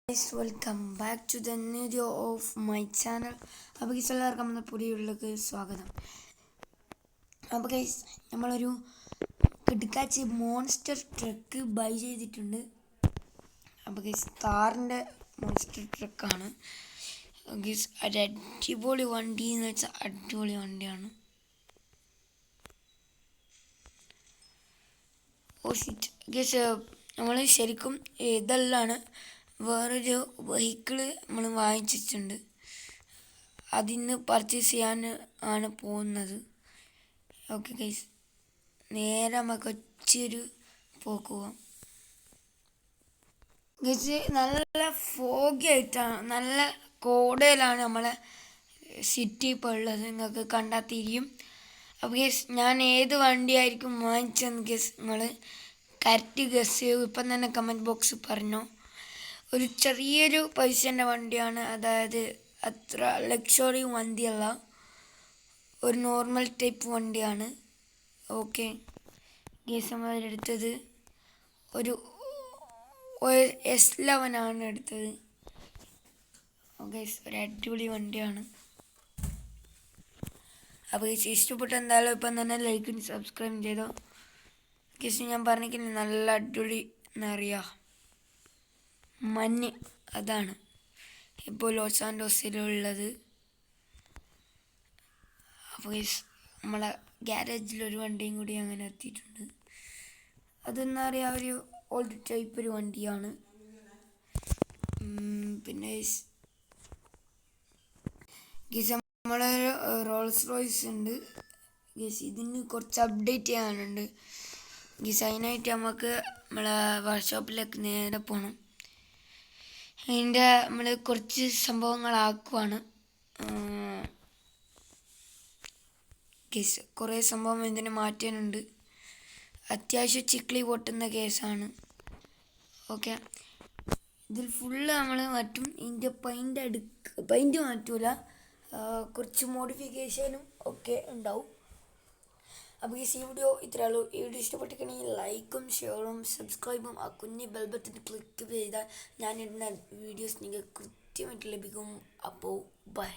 Guys, welcome back to the new video of my channel. അപ്പോൾ guys എല്ലാവർക്കും നമ്മുടെ പുതിയുള്ളിലേക്ക് സ്വാഗതം. അപ്പോൾ ഗൈസ് നമ്മളൊരു കിടക്കാച്ചി മോൺസ്റ്റർ ട്രക്ക് ബൈ ചെയ്തിട്ടുണ്ട്. അപ്പോൾ ഗൈസ് കാറിൻ്റെ മോൺസ്റ്റർ ട്രക്കാണ്. ഗൈസ് ഒരു അടിപൊളി വണ്ടി എന്ന് വെച്ചാൽ അടിപൊളി വണ്ടിയാണ്. ഗൈസ് നമ്മൾ ശരിക്കും ഇതെല്ലാണ് വേറൊരു വെഹിക്കിള് നമ്മൾ വാങ്ങിച്ചിട്ടുണ്ട്. അതിന്ന് പർച്ചേസ് ചെയ്യാൻ ആണ് പോകുന്നത്. ഓക്കെ ഗൈസ്, നേരെ നമുക്ക് ഒച്ചൊരു പോക്ക് പോവാം. ഗൈസ് നല്ല ഫോഗി ആയിട്ടാണ്, നല്ല കോടയിലാണ് നമ്മളെ സിറ്റി ഇപ്പോൾ ഉള്ളത്. നിങ്ങൾക്ക് കണ്ടാൽ തിരിയും. അപ്പോൾ ഗൈസ് ഞാൻ ഏത് വണ്ടിയായിരിക്കും വാങ്ങിച്ചതെന്ന് ഗൈസ് നിങ്ങൾ കറക്റ്റ് ഗസ് ചെയ്യും. ഇപ്പം തന്നെ കമൻറ്റ് ബോക്സ് പറഞ്ഞോ. ഒരു ചെറിയൊരു പൈസേൻ്റെ വണ്ടിയാണ്, അതായത് അത്ര ലക്ഷറി വണ്ടിയല്ല, ഒരു നോർമൽ ടൈപ്പ് വണ്ടിയാണ്. ഓക്കെ ഗൈസ്, നമ്മളെടുത്തത് ഒരു S11 ആണ് എടുത്തത്. ഓക്കെ, ഒരു അടിപൊളി വണ്ടിയാണ്. അപ്പോൾ ഗൈസ് ഇഷ്ടപ്പെട്ട എന്തായാലും ഇപ്പം തന്നെ ലൈക്കും സബ്സ്ക്രൈബും ചെയ്തോ. ഗൈസ് ഞാൻ പറഞ്ഞിരിക്കുന്നത് നല്ല അടിപൊളി എന്നറിയാം മഞ്ഞ്, അതാണ് ഇപ്പോൾ ലോസ് ആൻഡോസിലുള്ളത്. അപ്പോൾ നമ്മളെ ഗ്യാരേജിലൊരു വണ്ടിയും കൂടി അങ്ങനെ എത്തിയിട്ടുണ്ട്. അതെന്താ പറയുക, ഒരു ഓൾഡ് ടൈപ്പ് ഒരു വണ്ടിയാണ്. പിന്നെ ഗീസ് നമ്മളൊരു റോൾസ് റോയ്സ് ഉണ്ട് ഗീസ്. ഇതിന് കുറച്ച് അപ്ഡേറ്റ് ചെയ്യാനുണ്ട് ഗീസ്. അതിനായിട്ട് നമുക്ക് നമ്മളെ വർക്ക്ഷോപ്പിലേക്ക് നേരെ പോകണം. അതിൻ്റെ നമ്മൾ കുറച്ച് സംഭവങ്ങളാക്കുവാണ് കേസ്. കുറേ സംഭവം ഇതിന് മാറ്റാനുണ്ട്. അത്യാവശ്യം ചിക്ലി പൊട്ടുന്ന കേസാണ്. ഓക്കെ, ഇതിൽ ഫുള്ള് നമ്മൾ മാറ്റും. ഇതിൻ്റെ പെയിൻറ്റ് മാറ്റൂല, കുറച്ച് മോഡിഫിക്കേഷനും ഒക്കെ ഉണ്ടാവും. അപ്പോൾ ഈ വീഡിയോ ഇത്രയേ ഉള്ളൂ. ഈ വീഡിയോ ഇഷ്ടപ്പെട്ടിട്ടുണ്ടെങ്കിൽ ലൈക്കും ഷെയറും സബ്സ്ക്രൈബും ആ കുഞ്ഞ് ബെൽ ബട്ടൺ ക്ലിക്ക് ചെയ്താൽ ഞാനിടുന്ന വീഡിയോസ് നിങ്ങൾക്ക് കൃത്യമായിട്ട് ലഭിക്കും. അപ്പോൾ ബൈ.